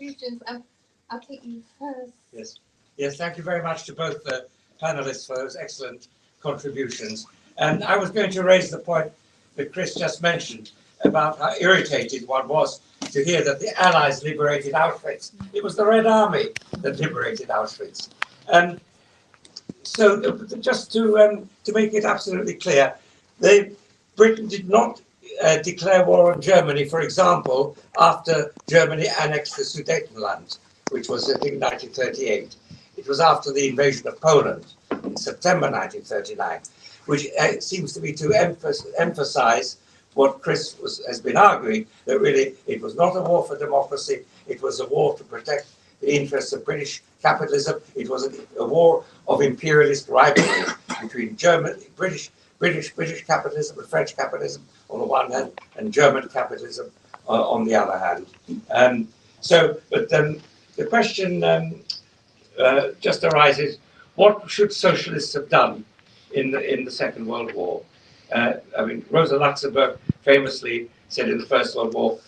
contributions. I'll take you first. Yes. Thank you very much to both the panelists for those excellent contributions. And I was going to raise the point that Chris just mentioned about how irritated one was to hear that the Allies liberated Auschwitz. It was the Red Army that liberated Auschwitz. So just to make it absolutely clear, Britain did not declare war on Germany, for example, after Germany annexed the Sudetenland, which was, I think, 1938. It was after the invasion of Poland in September 1939, which seems to be to emphasize what Chris has been arguing, that really it was not a war for democracy, it was a war to protect the interests of British capitalism. It was a war of imperialist rivalry between British capitalism and French capitalism on the one hand, and German capitalism on the other hand. The question just arises: what should socialists have done in the Second World War? Rosa Luxemburg famously said in the First World War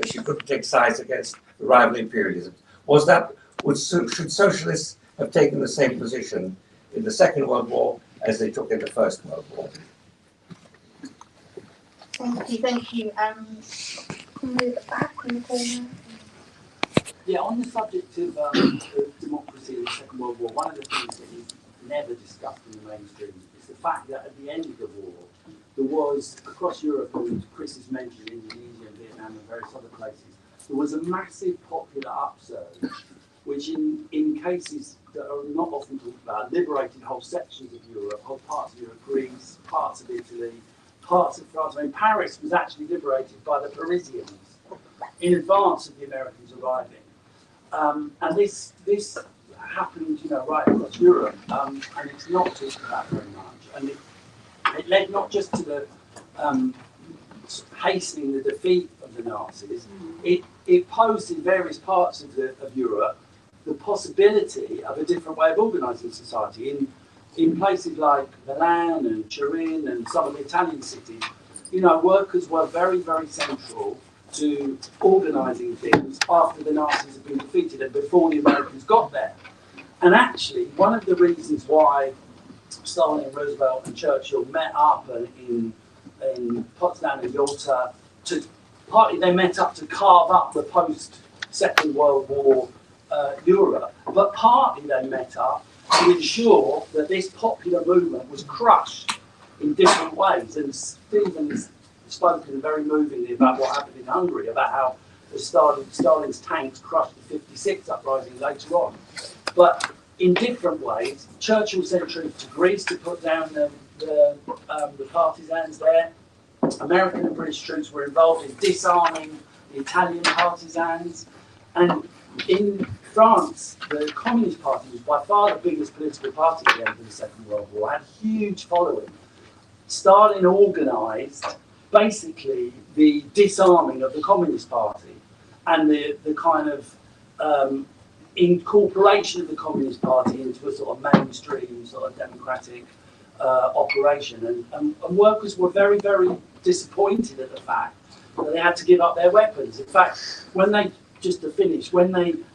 she couldn't take sides against the rival imperialism. Should socialists have taken the same position in the Second World War as they took in the First World War? Thank you. Can we at the back in the corner? Yeah, on the subject of democracy in the Second World War, one of the things that is never discussed in the mainstream is the fact that at the end of the war, there was, across Europe, and Chris has mentioned Indonesia and Vietnam and various other places, there was a massive popular upsurge, which in cases that are not often talked about, liberated whole sections of Europe, whole parts of Europe, Greece, parts of Italy, parts of France. Paris was actually liberated by the Parisians in advance of the Americans arriving. And this happened, right across Europe, and it's not talked about very much. And it led not just to the hastening the defeat of the Nazis. It posed in various parts of Europe the possibility of a different way of organising society. In places like Milan and Turin and some of the Italian cities, workers were very, very central to organising things after the Nazis had been defeated and before the Americans got there. And actually, one of the reasons why Stalin, Roosevelt and Churchill met up in Potsdam and Yalta, partly they met up to carve up the post-Second World War Europe, but partly they met up to ensure that this popular movement was crushed in different ways. And Stephen's spoken very movingly about what happened in Hungary, about how Stalin's tanks crushed the 56 uprising later on. But in different ways, Churchill sent troops to Greece to put down the partisans there. American and British troops were involved in disarming the Italian partisans. And in France, the Communist Party was by far the biggest political party at the end of the Second World War, had a huge following. Stalin organised basically the disarming of the Communist Party and the kind of incorporation of the Communist Party into a sort of mainstream, sort of democratic operation. And workers were very, very disappointed at the fact that they had to give up their weapons. In fact, when they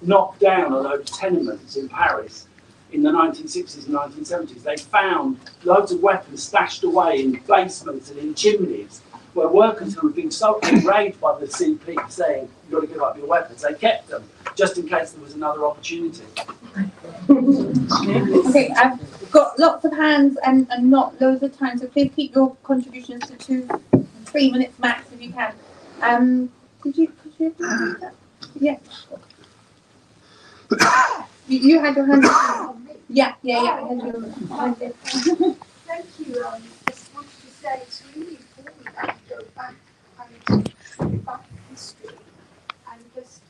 knocked down a load of tenements in Paris in the 1960s and 1970s, they found loads of weapons stashed away in basements and in chimneys, where workers who had been so enraged by the CP saying, you've got to give up your weapons, they kept them, just in case there was another opportunity. Okay, I've got lots of hands and not loads of time, so please keep your contributions to 2-3 minutes max if you can. Could you do that? Yeah. You had your hand up. Yeah. Thank you. Just wanted to say it's really important that we go back in history and just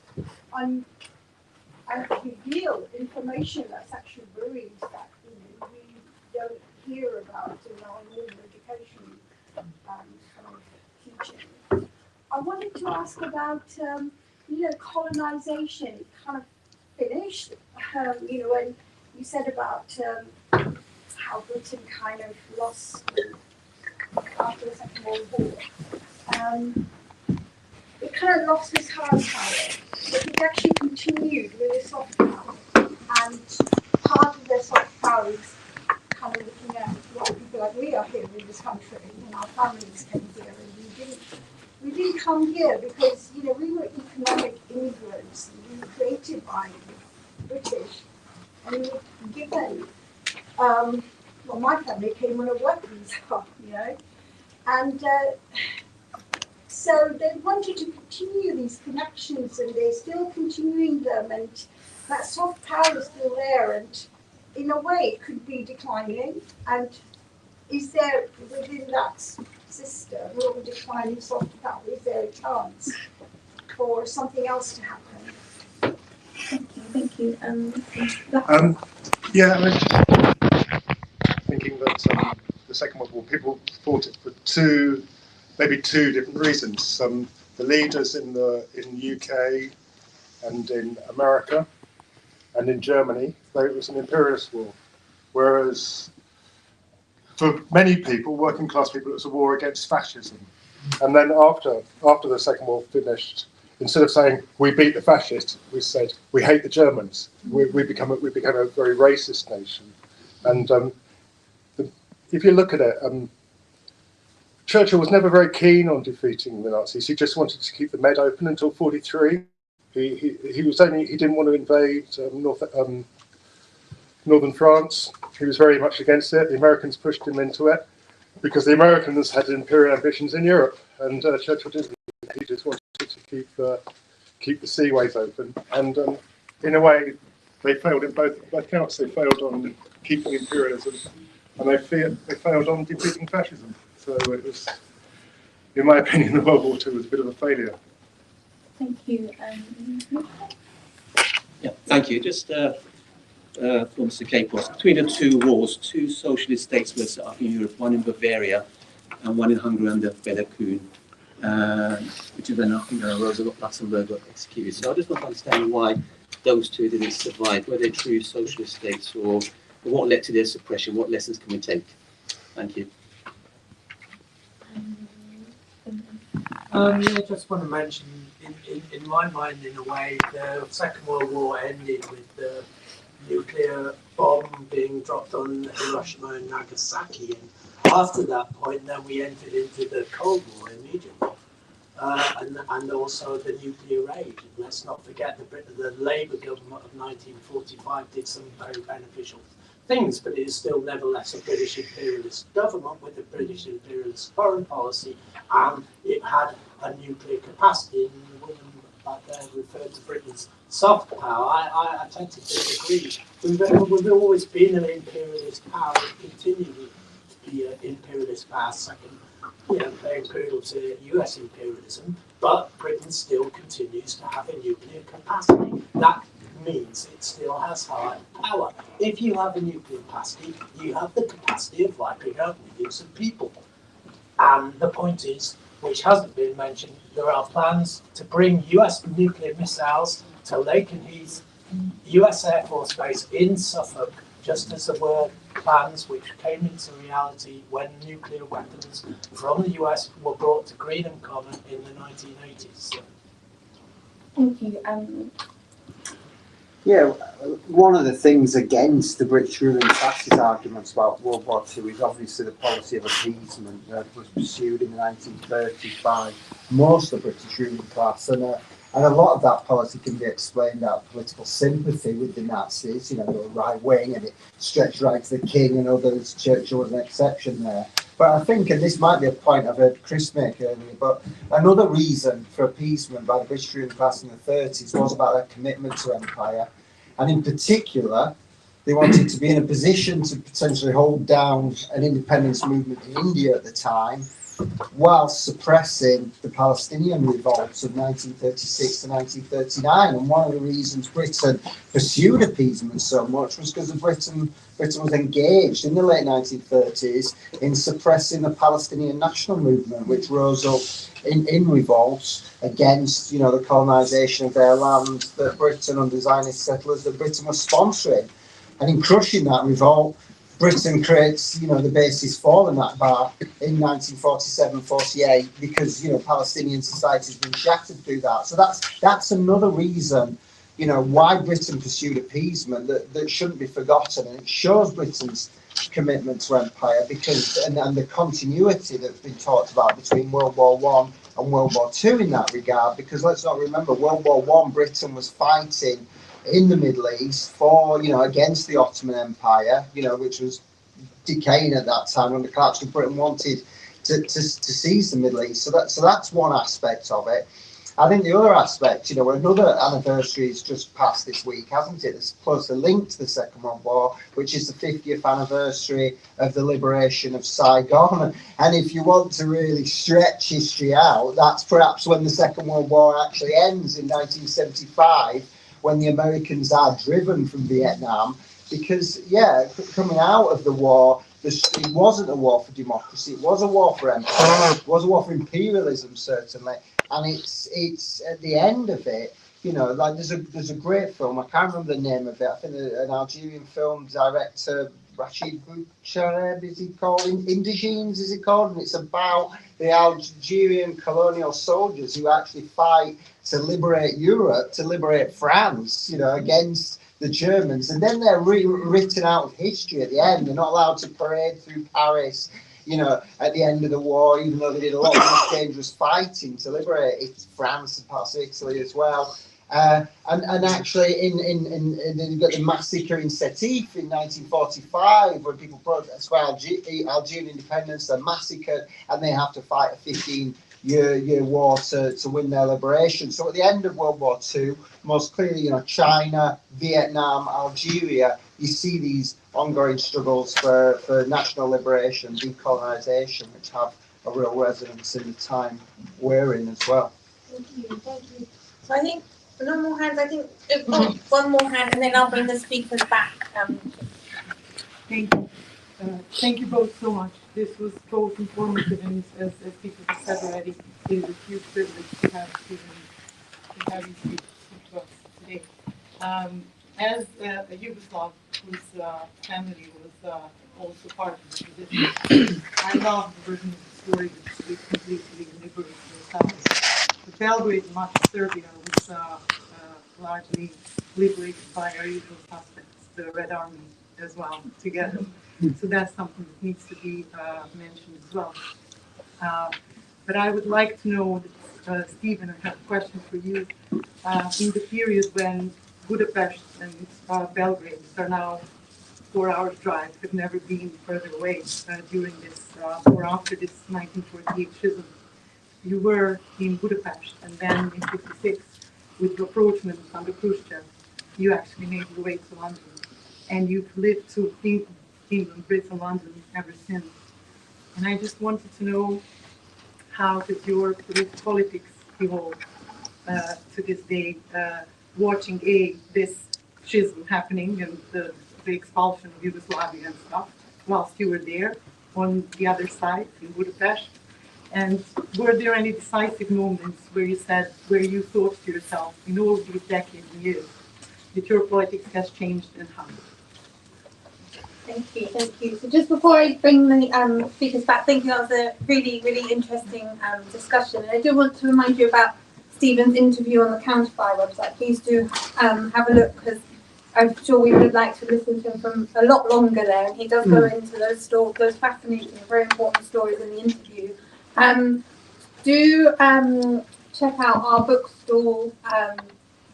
reveal information that's actually buried that we don't hear about in our normal education kind of teaching. I wanted to ask about colonization. It kind of finished, when you said about how Britain kind of lost after the Second World War. It kind of lost its hard power. if it actually continued with a soft power, and part of their soft power is kind of looking at what people like we are here in this country, and our families came here, and we didn't come here because, you know, we were economic immigrants, and we were created by British, and we were given, well, my family came on a work visa, you know, and so they wanted to continue these connections, and they're still continuing them, and that soft power is still there, and in a way it could be declining. And is there, within that system or declining soft power, is there a chance for something else to happen? Thank you. Yeah, I mean, thinking that the Second World War, people fought it for maybe two different reasons. The leaders in UK and in America and in Germany, it was an imperialist war, whereas for many people, working class people, it was a war against fascism. And then after the Second War finished, instead of saying we beat the fascists, we said we hate the Germans. We became a very racist nation. And if you look at it, Churchill was never very keen on defeating the Nazis. He just wanted to keep the Med open until '43. He didn't want to invade northern France. He was very much against it. The Americans pushed him into it because the Americans had imperial ambitions in Europe, and Churchill didn't. He just wanted to keep the seaways open, and in a way, they failed in both counts. They failed on keeping imperialism, and they failed on defeating fascism. So it was, in my opinion, the World War II was a bit of a failure. Thank you. Yeah, thank you. Just for Mr. Capos, between the two wars, two socialist states were set up in Europe, one in Bavaria and one in Hungary under Bela Kun, which is then Rosa Luxemburg got executed. So I just want to understand why those two didn't survive. Were they true socialist states, or what led to their suppression? What lessons can we take? Thank you. I just want to mention, in my mind, in a way, the Second World War ended with the nuclear bomb being dropped on Hiroshima and Nagasaki, and after that point, then we entered into the Cold War immediately, and also the nuclear age. And let's not forget the Labour government of 1945 did some very beneficial things, but it is still nevertheless a British imperialist government with a British imperialist foreign policy, and it had a nuclear capacity. And the woman back there referred to Britain's soft power. I tend to disagree. We've always been an imperialist power and continue to be an imperialist power, second, imperial to US imperialism, but Britain still continues to have a nuclear capacity. That means it still has high power. If you have a nuclear capacity, you have the capacity of wiping out millions of people. And the point is, which hasn't been mentioned, there are plans to bring US nuclear missiles to Lakenheath, US Air Force Base in Suffolk, just as there were plans which came into reality when nuclear weapons from the US were brought to Greenham Common in the 1980s. Thank you. Yeah, one of the things against the British ruling class's arguments about World War II is obviously the policy of appeasement that was pursued in the 1930s by most of the British ruling class, and a lot of that policy can be explained out of political sympathy with the Nazis. You know, they were right wing, and it stretched right to the king and others. Churchill was an exception there. But I think, and this might be a point I've heard Chris make earlier, but another reason for appeasement by the British ruling class in the 30s was about their commitment to empire. And in particular, they wanted to be in a position to potentially hold down an independence movement in India at the time, whilst suppressing the Palestinian revolts of 1936 to 1939. And one of the reasons Britain pursued appeasement so much was because Britain was engaged in the late 1930s in suppressing the Palestinian national movement, which rose up in revolts against, the colonisation of their land that Britain, under Zionist settlers, that Britain was sponsoring. And in crushing that revolt, Britain creates, the basis for the Nakba in 1947-48 because, Palestinian society has been shattered through that. So that's another reason, why Britain pursued appeasement that shouldn't be forgotten. And it shows Britain's commitment to empire because, and the continuity that's been talked about between World War One and World War Two in that regard, because let's not remember, World War One, Britain was fighting in the Middle East for, against the Ottoman Empire, which was decaying at that time when the collapse of Britain wanted to seize the Middle East. So that's one aspect of it. I think the other aspect, another anniversary has just passed this week, hasn't it? It's closely linked to the Second World War, which is the 50th anniversary of the liberation of Saigon. And if you want to really stretch history out, that's perhaps when the Second World War actually ends in 1975, when the Americans are driven from Vietnam. Because, coming out of the war, it wasn't a war for democracy, it was a war for empire, it was a war for imperialism, certainly. And it's at the end of it, like there's a great film, I can't remember the name of it, I think an Algerian film director, Rashid Bouchareb, is he called? Indigenes, is it called? And it's about the Algerian colonial soldiers who actually fight to liberate Europe, to liberate France, against the Germans. And then they're written out of history at the end. They're not allowed to parade through Paris, at the end of the war, even though they did a lot of dangerous fighting to liberate France and parts of Italy as well. And actually, you've got the massacre in Sétif in 1945, where people protest for Algerian independence. They're massacred, and they have to fight a 15-year war to win their liberation. So at the end of World War II, most clearly, China, Vietnam, Algeria, you see these ongoing struggles for national liberation, decolonisation, which have a real resonance in the time we're in as well. Thank you. So I think no more hands. I think one more hand, and then I'll bring the speakers back. Thank you. Thank you both so much. This was both informative and, as people have said already, it is a huge privilege to have you speak to us today. As a Yugoslav whose family was also part of the tradition, I love the version of the story that is completely liberated yourself. But Belgrade and much of Serbia was largely liberated by our usual suspects, the Red Army as well, together. So that's something that needs to be mentioned as well. But I would like to know, Stephen, I have a question for you. In the period when Budapest and Belgrade are now 4 hours drive, have never been further away during this or after this 1948 schism. You were in Budapest, and then in '56, with the approachment under Khrushchev, you actually made your way to London, and you've lived to England, Britain, London ever since. And I just wanted to know, how does your politics evolve to this day, watching this schism happening and the expulsion of Yugoslavia and stuff, whilst you were there on the other side in Budapest? And were there any decisive moments where you thought to yourself, in all these decades and years, that your politics has changed, and how? Thank you. So just before I bring the speakers back, thank you. That was a really, really interesting discussion. And I do want to remind you about Stephen's interview on the Counterfire website. Please do have a look, because I'm sure we would like to listen to him from a lot longer there. And he does go into those fascinating, very important stories in the interview. Do check out our bookstall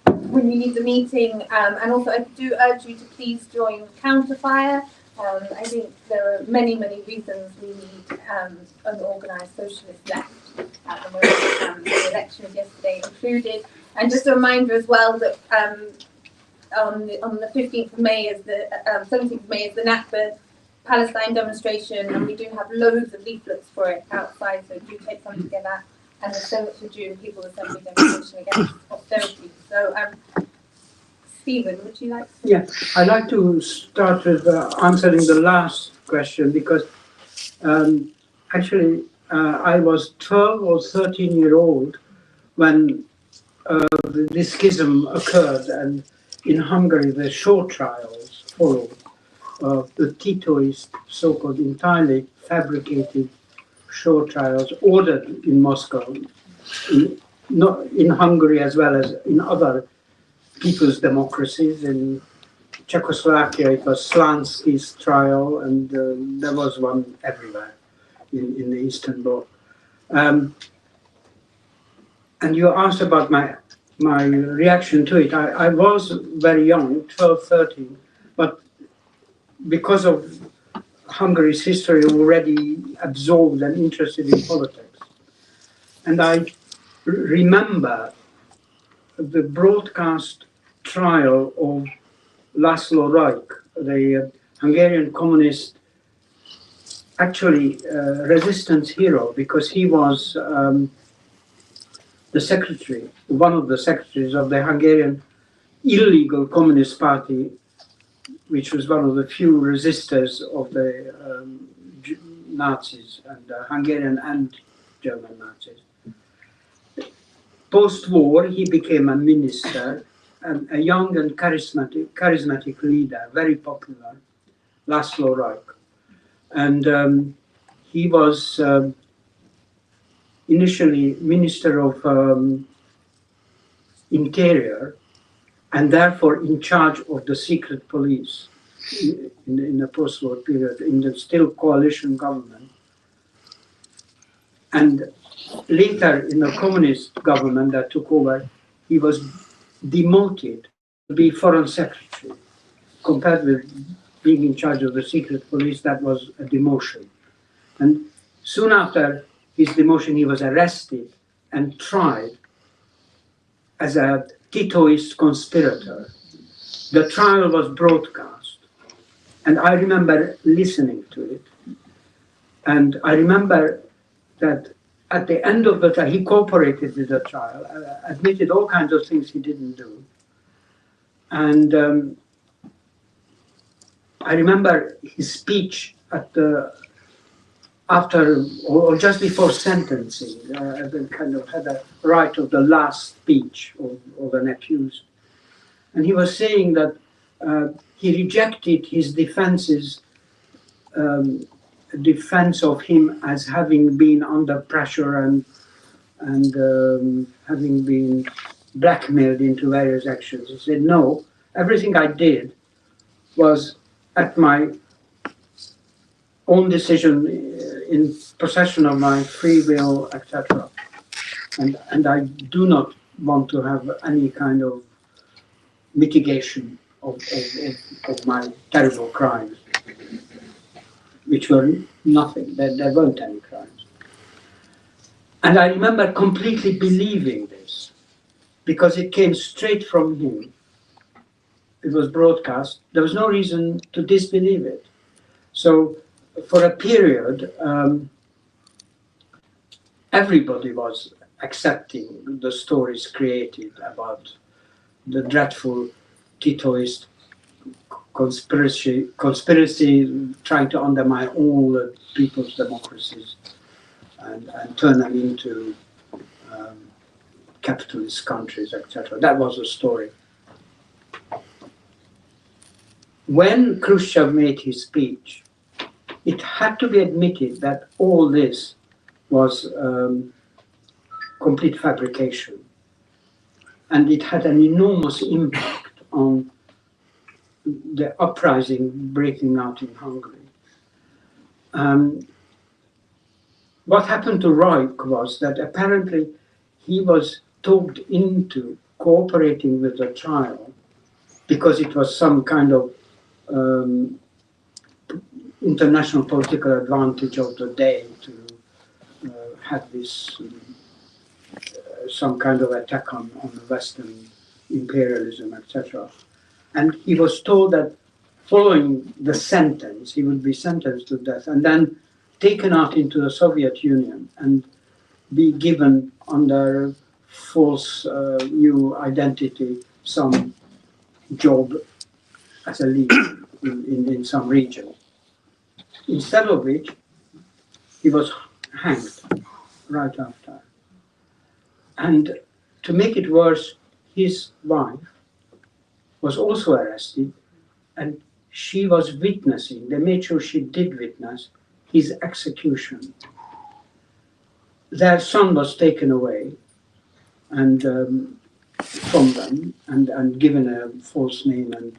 when you leave the meeting, and also I do urge you to please join Counterfire. I think there are many, many reasons we need an organised socialist left at the moment. The elections yesterday included, and just a reminder as well that on the 15th of May is the 17th of May is the Nakba Palestine demonstration, and we do have loads of leaflets for it outside, so do take some to get that. And the Senate for June People's Assembly demonstration against austerity. So, Stephen, would you like to? Yeah, I'd like to start with answering the last question, because actually I was 12 or 13-year-old when this schism occurred, and in Hungary the short trials followed, the Titoist, so-called entirely fabricated show trials ordered in Moscow, in Hungary as well as in other people's democracies. In Czechoslovakia, it was Slansky's trial, and there was one everywhere in the Eastern Bloc. And you asked about my reaction to it. I was very young, 12, 13, but because of Hungary's history, already absorbed and interested in politics. And I remember the broadcast trial of Laszlo Rajk, the Hungarian communist, actually resistance hero, because he was the secretary, one of the secretaries of the Hungarian illegal communist party, which was one of the few resistors of the Nazis, and Hungarian and German Nazis. Post-war, he became a minister, and a young and charismatic leader, very popular, Laszlo Rajk. And he was initially Minister of Interior, and therefore in charge of the secret police in the post-war period, in the still coalition government. And later in the communist government that took over, he was demoted to be foreign secretary. Compared with being in charge of the secret police, that was a demotion. And soon after his demotion, he was arrested and tried as a Titoist conspirator. The trial was broadcast, and I remember listening to it. And I remember that at the end of the trial, he cooperated with the trial, admitted all kinds of things he didn't do. And I remember his speech at after or just before sentencing, kind of had a right of the last speech of an accused. And he was saying that he rejected his defense of him as having been under pressure and having been blackmailed into various actions. He said, no, everything I did was at my own decision, in possession of my free will, etc. And I do not want to have any kind of mitigation of my terrible crimes, which were nothing. There weren't any crimes. And I remember completely believing this, because it came straight from him. It was broadcast. There was no reason to disbelieve it. So for a period, everybody was accepting the stories created about the dreadful Titoist conspiracy trying to undermine all the people's democracies and turn them into capitalist countries, etc. That was the story. When Khrushchev made his speech, it had to be admitted that all this was complete fabrication. And it had an enormous impact on the uprising breaking out in Hungary. What happened to Rajk was that apparently he was talked into cooperating with the trial because it was some kind of international political advantage of the day to have this some kind of attack on the Western imperialism, etc. And he was told that following the sentence, he would be sentenced to death and then taken out into the Soviet Union and be given under false new identity some job as a leader in some region. Instead of which, he was hanged right after. And to make it worse, his wife was also arrested, and she was witnessing, they made sure she did witness his execution. Their son was taken away and from them and given a false name and